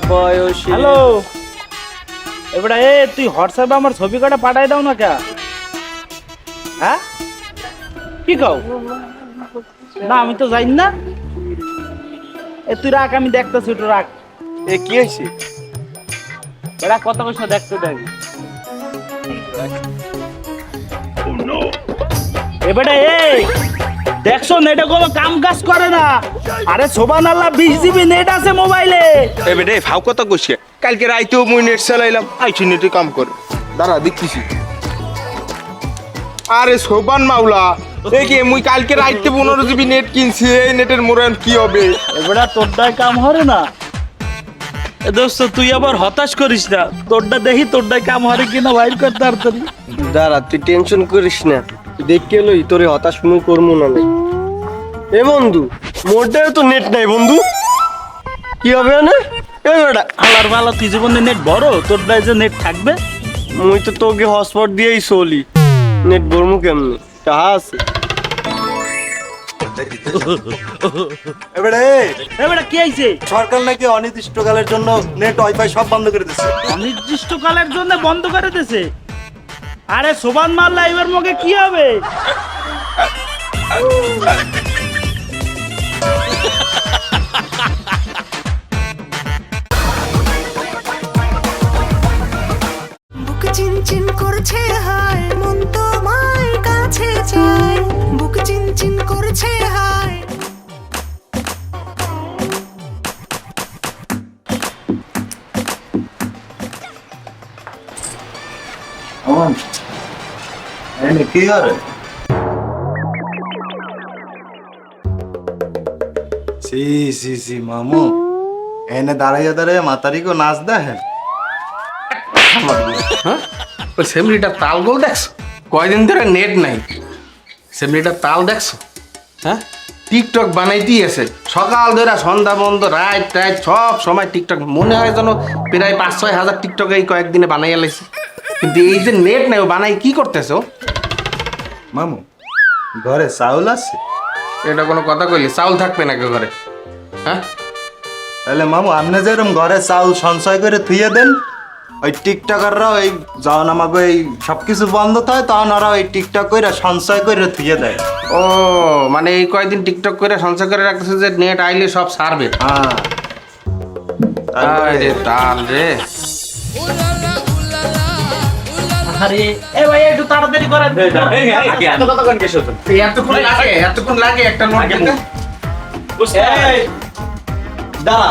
বয়সে। হ্যালো, এবারে তুই হোয়াটসঅ্যাপে আমার ছবি কটা পাঠাই দাও না কে? হ্যাঁ কি কও? না আমি তো জানি না। তুই রাখ, আমি দেখতেছি, একটু রাখ। এ কি হয়েছে? এরা কত পয়সা দেখতে দেয়? এবারে দেখছো নেটে কোনো কাম কাজ করে না। আরে সুবহানাল্লাহ, 20 জিবি নেট আছে মোবাইলে। এবে রে ফাও কথা কইছে, কালকে রাইতেও মুই নেট চালাইলাম, আইছি নেটে কাম করে। দাঁড়া দেখতেছি। আরে সোবান মাওলা, এই কি মুই কালকে রাইতে 15 জিবি নেট কিনছি, এই নেটের মোরান কি হবে? এবারে তোরটাই কাম হরে না। দোস্ত তুই আবার হতাশ করিস না, তোরটা দেখি তোরটাই কাম হরে কিনা বাইর কর তাড়াতাড়ি। দাঁড়া, তুই টেনশন করিস না, দেখে লই তোরে হতাশ মুই করবো না। এ বন্ধু, মোরটাও তো নেট নাই বন্ধু, কি হবে না? এই বেটা আলার বালা, তুই জীবনে নেট বড়, তোরটাই যে নেট থাকবে। মুই তো তোকে হটস্পট দিয়েই চলি, নেট ভরমু কেমনি? টাহা আছে। এবারে কি হইছে? সরকার নাকি অনির্দিষ্টকালের জন্য নেট ওয়াইফাই সব বন্ধ করে দিচ্ছে। অনির্দিষ্টকালের জন্য বন্ধ করে দিয়েছে? আরে সোবান মাল্লা, এবার মুখে কি হবে? বুক চিনচিন করছে হায়, মন তোমার কাছে চায়। বুক চিনচিন করছে হায়। কি করে সি সি সি মামু এনে দাঁড়াইয়া দাঁড়াইয়া মাতারি কো নাচ দেখেন। ওই সেমরিটার তাল গোল দেখছো? কয়দিন ধরে নেট নাই, সেমরিটার তাল দেখছো? হ্যাঁ, টিকটক বানাইতেই আছে সকাল ধরে সন্ধ্যা বন্ধ, রাত টাইট সব সময় টিকটক। মনে হয় যেন প্রায় 5-6 হাজার টিকটক এই কয়েকদিনে বানাইয়া লাইছে। কিন্তু এই যে নেট নাই, ও বানাই কি করতেছো? মামু ঘরে চাউল আছে? এটা কোনো কথা কইলি? চাউল থাকবে নাকি ঘরে? হ্যাঁ, তাহলে মামু আপনি যেরকম ঘরে চাউল সঞ্চয় করে থুয়ে দেন, ওই টিকটকাররা ওই যখন আমাকে এই সবকিছু বন্ধ হয় তখন ওরা ওই টিকটক করে সঞ্চয় করে থুয়ে দেয়। ও মানে এই কয়দিন টিকটক করে সঞ্চয় করে রাখতেছে যে নেট আইলে সব সারবে। হ্যাঁ আরে তাল রে। আরে এ ভাই একটু তাড়াতাড়ি করেন। এতক্ষণ লাগে একটা নোট দিতে? দাঁড়া,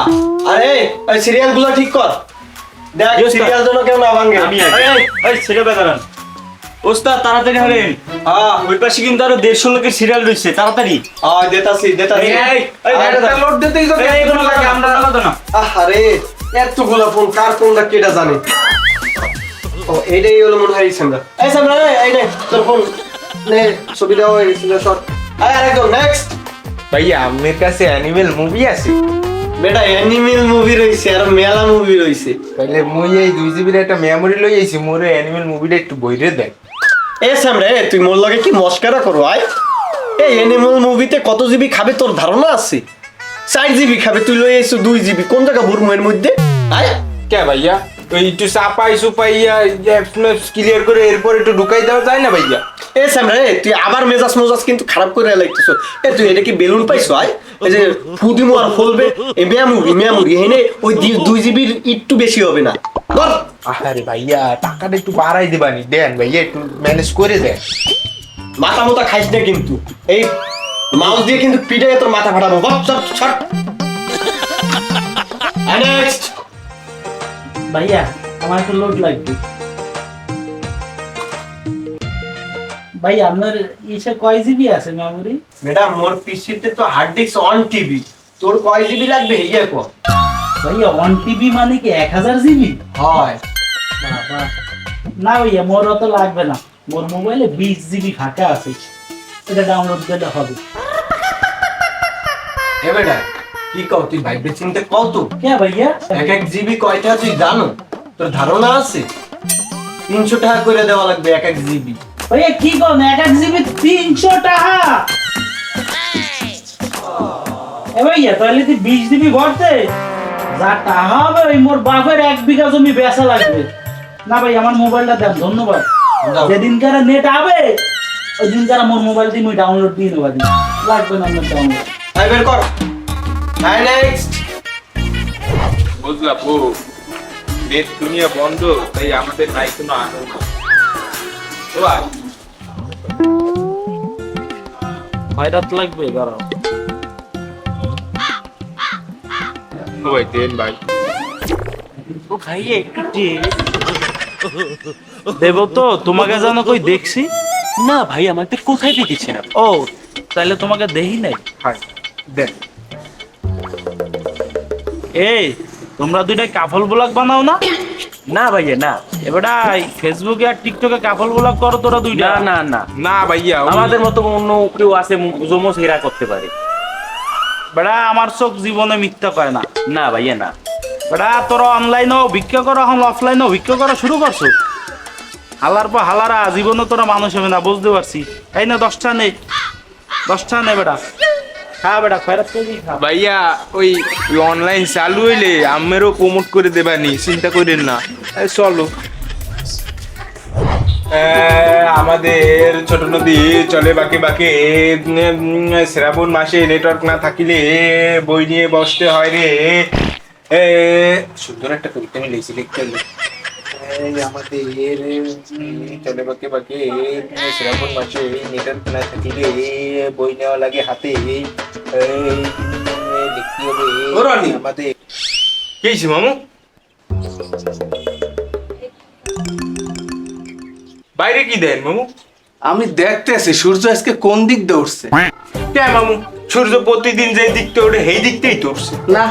আরে ওই সিরিয়াল গুলো ঠিক কর, দেখ সিরিয়াল যেন কেউ না ভাঙে। ওস্তাদ তাড়াতাড়ি হলেন। ওই পাশে কিন্তু আরো 150 লোকের সিরিয়াল রয়েছে, তাড়াতাড়ি। দেতাছি একটা লোড দিতেই তো এতক্ষণ লাগে, আমরা আরে এতগুলা ফোন কার কোনটা কেটা জানে। ও এইটাই হলো মনে হয় সামরা। এই সামরা, এই নে তোর ফোন নে, ছবি দাও হয়ে গেছিল শর্ট। আরেকজন নেক্সট। ভাইয়া আমার কাছে অ্যানিমেল মুভি আছে। বেটা অ্যানিমেল মুভি রইছে আর মেলা মুভি রইছে। তাহলে মুই এই 2 জিবির একটা মেমোরি লই আইছি, মোরে অ্যানিমেল মুভিটা একটু বইরে দেখ। এ সামরা, তুই মোর লগে কি মস্কারা করো? আয়, এই অ্যানিমেল মুভিতে কত জিবি খাবে তোর ধারণা আছে? 4 জিবি খাবে, তুই লই আইছো 2 জিবি। কোন জায়গা ভরমু এর মধ্যে? আয় কে ভাইয়া, ওই একটু চাপাই সুপাইয়া ক্লিয়ার করে এরপর একটু ঢুকাই দেওয়া যায় না ভাইয়া? এ সামরা, তুই আবার মেজাজ মেজাজ কিন্তু খারাপ করে লাগতেছ। তুই এটা কি বেলুন পাইছো? আয়, এই যে ফুদিমু আর ফলবে এই মেমোরি হেনে ওই 2 জিবির একটু বেশি হবে না। বল আরে ভাইয়া টাকাটা একটু বাড়াই দিবানি, দেন ভাইয়া একটু ম্যানেজ করে দেন। মাথা মোটা খাইস না কিন্তু, এই মাউস দিয়ে কিন্তু পিঠে তোর মাথা ফাটাবো। বল চট ছট। নেক্সট। ভাইয়া আমার একটু লোড লাগবে। ভাই আপনার ইসে কয় জিবি আছে মেমোরি? ম্যাডাম মোর পিসিতে তো হার্ড ডিস্ক 1 টিবি, তোর কয় জিবি লাগবে ইয়ে কো? ভাইয়া 1 টিবি মানে কি 1000 জিবি? হয় বাবা, না ভাইয়া মোর অত লাগবে না, মোর মোবাইলে 20 জিবি ফাঁকা আছে, এটা ডাউনলোড দিলে হবে। এ বেটা কি কও তুই? ভাইবে চিনতে কও তো কে ভাইয়া? 1 জিবি কয়টা তুই জানো? তোর ধারণা আছে? 300 টাকা করে দেওয়া লাগবে 1 জিবি। ভাইয়া কি কোন 1 জিবি 300 টাকা? এ ভাইয়া তাহলে তুই 20 জিবি ভরতে যা টাকা হবে ওই মোর বাপের 1 বিঘা জমি বেচা লাগবে। না ভাই আমার মোবাইলটা দেন, ধন্যবাদ। যেদিনকার নেট আবে ওই দিনকার মোর মোবাইল দিয়ে মুই ডাউনলোড দিয়ে নেবা দিই, লাগবে না আমার ডাউনলোড। তাই বের কর। তাই নেক্সট। বুঝলা বউ, নেট দুনিয়া বন্ধ, তাই আমাদের নাই কোনো আনন্দ। তো আর খয়রাত লাগবে, দাঁড়াও। ভাই দেন ভাই। ও ভাই একটু দেব তো, তোমাকে জানো কই দেখছি? না ভাই, আমাকে কোথায় দেখেছেন আপনি? ও তাহলে তোমাকে দেখি নাই। হয় দেন। এই তোমরা দুইটাই কাপল ব্লগ বানাও না? না ভাইয়া না, এবারে ফেসবুকে আর টিকটকে কাপল ব্লগ করো তোরা দুইটা? না না না, না ভাইয়া, আমাদের মতো অন্য কেউ আছে জমো সেরা করতে পারে। বেড়া আমার চোখ জীবনে মিথ্যা কয় না। না ভাইয়া না। বেড়া তোরা অনলাইনেও ভিক্ষা করো, এখন অফলাইনেও ভিক্ষা করা শুরু করছো। হালার পর হালারা জীবনে তোরা মানুষ হবে না, বুঝতে পারছি। এই না 10টা নেই, 10টা নেই বেড়া। খা বেড়া, খয়রাত করে খা। ভাইয়া ওই অনলাইন চালু হইলে আমেরও প্রমোট করে দেবানি, চিন্তা করেন না। এই চলো। আমাদের ছোট নদী চলে বাঁকে বাঁকে, শ্রাবণ মাসে নেটওয়ার্ক না থাকিলে বই নিয়ে বসতে হয় রে। সুন্দর একটা কবিতা আমি লিখছি, লিখতে হবে। এই আমাদের চলে বাঁকে বাঁকে, শ্রাবণ মাসে নেটওয়ার্ক না থাকিলে বই নেওয়া লাগে হাতে। লিখতে হবে আমাদের। কি হয়েছে মামু? বাইরে কি দেন মামু? আমি দেখতে আছি সূর্য আজকে কোন দিক দিয়ে উঠছে। কে মামু? সূর্য প্রতিদিন যে দিকতে ওঠে সেই দিকতেই তো উঠছে। না,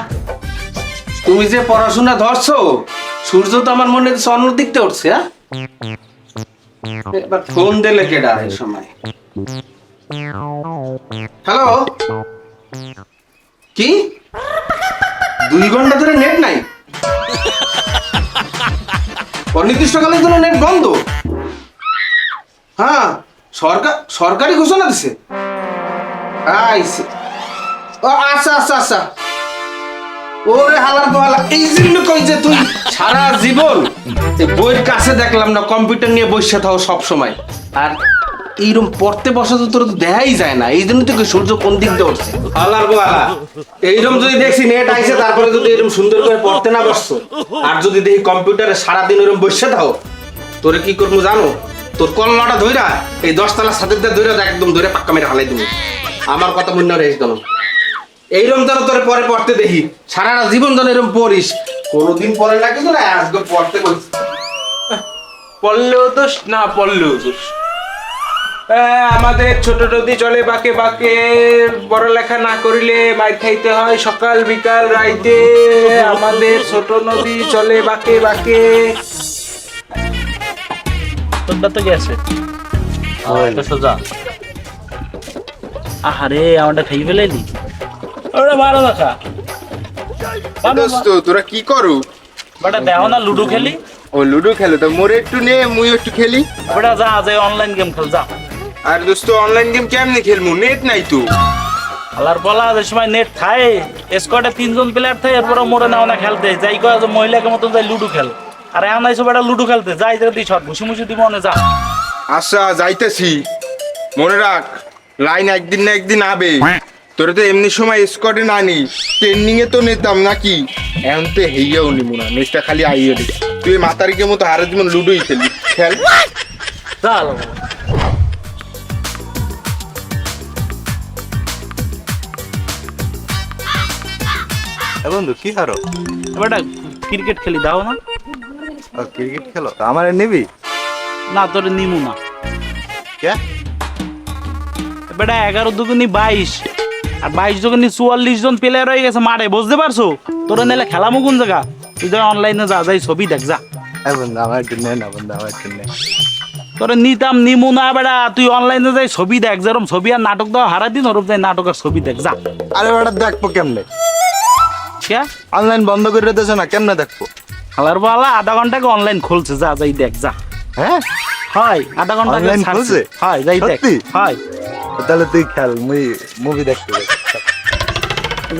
তুমি যে পড়াশোনা ধরছো, সূর্য তো আমার মনে হচ্ছে অন্য দিক দিয়ে উঠছে। হ্যাঁ, এবার ফোন দিলে কেডা এই সময়? হ্যালো, কি 2 ঘন্টা ধরে নেট নাই? অনির্দিষ্টকালের জন্য নেট বন্ধ? হ্যাঁ, সরকারি ঘোষণা দিছে। আইছে। ও আচ্ছা আচ্ছা আচ্ছা। ওরে হালার পালা, এই জন্য কই যে তুই সারা জীবন এই বইয়ের কাছে দেখলাম না, কম্পিউটার নিয়ে বসে থাকো সব সময়। আর এইরকম পড়তে বসা তো তোর দেখাই যায় না, এই জন্য তো সূর্য কোন দিক দিয়ে উঠছে। হালার পালা, এইরকম যদি দেখছি নেট আইছে, তারপরে যদি এরকম সুন্দর করে পড়তে না বসছো, আর যদি দেখি কম্পিউটারে সারাদিন এরকম বসে থাকো, তোরে কি করবো জানো? তোর কলমাটা ধইরা এই 10 তলা ছাদের ধইরা একদম ধরে পাক্কা মেরে হালাই দেবো। আমার কথা মনে রেখে গেল। এইরকম যেন তোরে পরে পড়তে দেখি, সারাটা জীবন যেন এরকম পড়িস। কোনোদিন পরে না কিছু না, আজকে পড়তে বলছি। পড়লেও দোষ, না পড়লেও দোষ। আমাদের ছোট নদী চলে বাঁকে বাঁকে, পড়ালেখা না করিলে মার খাইতে হয় সকাল বিকাল রাইতে। আমাদের ছোট নদী চলে বাঁকে বাঁকে। তোরটা তো গেছে। এটা সোজা। আহারে আমারটা খাই ফেলাইলি। ওরে ভালো দেখা। দোস্ত তোরা কি করু? বেটা দেখো না লুডো খেলি। ও লুডো খেলে তো মোরে একটু নে, মুই একটু খেলি। বেটা যা যে অনলাইন গেম খেল যা। আর দোস্ত অনলাইন গেম কেমনে খেলমু? নেট নাই তো। আলার বলা যে সময় নেট থাকে, স্কোয়াডে 3 জন প্লেয়ার থাকে, এরপরে মোরে নাও না খেলতে যাই, কয় যে মহিলাকে মতন যাই লুডো খেল। আর এখন আইসো বেটা লুডো খেলতে যাই, যদি শট ঘুষি মুষি দিব মনে যা। আচ্ছা যাইতেছি, মনে রাখ লাইন একদিন না একদিন আবে। তোরা তো এমনি সময় স্কোয়াডে না নি, ট্রেন্ডিং এ তো নিতাম নাকি? এখন তো হেইয়াও নিবো না, নেক্সটটা খালি আইয়ে দে। তুই মাতারিকে মতো হারে জীবন লুডোই খেলি, খেল। চল বন্ধু কি হারো? বেটা ক্রিকেট খেলি দাও না। ক্রিকেট খেলো? আমার নিবি না তোর নিমু না। কে? বেটা 11 দুগুনি 22, আর 22 দুগুনি 44 জন প্লেয়ার হয়ে গেছে মাঠে, বুঝতে পারছো? তোরা নিলে খেলামু কোন জায়গা? তুই যা অনলাইনে যা, যাই ছবি দেখ যা। বন্ধু আমার একটু নে না, বন্ধু আমার একটু নে। তোরা নিতাম নিমু না বেটা, তুই অনলাইনে যাই ছবি দেখ, যেরকম ছবি আর নাটক দেওয়া হারা দিন ওরকম যাই নাটক আর ছবি দেখ যা। আরে বেটা দেখবো কেমনে? কে অনলাইন বন্ধ করে দিয়েছে না, কেমনে দেখবো? খেলার বলা আধা ঘন্টাকে অনলাইন খুলছে, যা যাই দেখ যা। হ্যাঁ হয় আধা ঘন্টা Online খুলছে? হয় যাই দেখ। সত্যি? হয় তাহলে তুই খেল, মুই মুভি দেখতে যাই।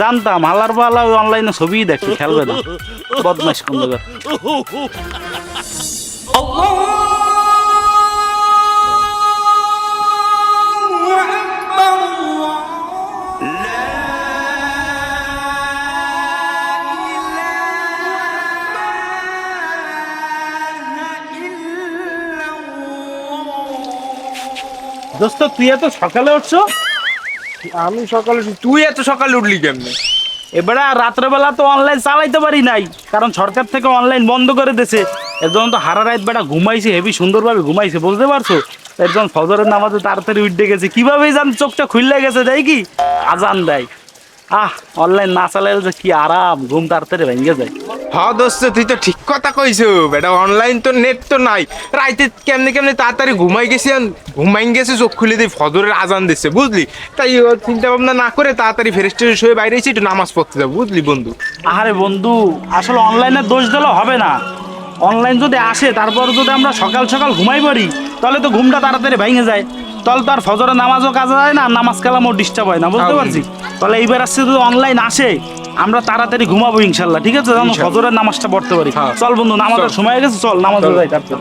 জানতাম হালার পালা ওই অনলাইনে ছবিই দেখি, খেলবে না, বদমাইশ কোন জায়গা। দোস্ত তুই এত সকালে উঠছো? আমি সকালে তুই এত সকালে উঠলি কেমনে? এবারে রাত্রেবেলা তো অনলাইন চালাইতে পারি নাই, কারণ সরকার থেকে অনলাইন বন্ধ করে দিয়েছে। এর জন্য তো হারা রাত বেটা ঘুমাইছে, হেভি সুন্দরভাবে ঘুমাইছে, বুঝতে পারছো? এর জন্য ফজরের নামাজে তাড়াতাড়ি উঠে গেছে। কিভাবেই জান চোখটা খুললে গেছে, দেয় কি আজান দেয়। অনলাইন না চালাইলে যে কি আরাম, ঘুম তাড়াতাড়ি ভেঙে যায়। হ্যাঁ দোস্ত তুই তো ঠিক কথা কইছো বেটা, অনলাইন তো নেট তো নাই, রাইতে কেমনে কেমনে তাড়াতাড়ি ঘুমাই গেছে, চোখ খুলে দিয়ে ফজরের আজান দিচ্ছে, বুঝলি? তাই ও চিন্তা ভাবনা না করে তাড়াতাড়ি ফ্রেশ ট্রেশ হয়ে বাইরে এসে একটু নামাজ পড়তে যাবো, বুঝলি বন্ধু? আরে বন্ধু, আসলে অনলাইনে দোষ দিলে হবে না। অনলাইন যদি আসে তারপর যদি আমরা সকাল সকাল ঘুমাই পারি, তাহলে তো ঘুমটা তাড়াতাড়ি ভেঙে যায়, তাহলে তো আর ফজরের নামাজও কাজে যায় না, নামাজ কালামও ডিস্টার্ব হয় না, বুঝতে পারছি? তাহলে এইবার আসছে যদি অনলাইন আসে, আমরা তাড়াতাড়ি ঘুমাবো ইনশাল্লাহ, ঠিক আছে? যেন ফজরের নামাজটা পড়তে পারি। চল বন্ধু, নামাজের সময় হয়ে গেছে, চল নামাজ যাই তারপর।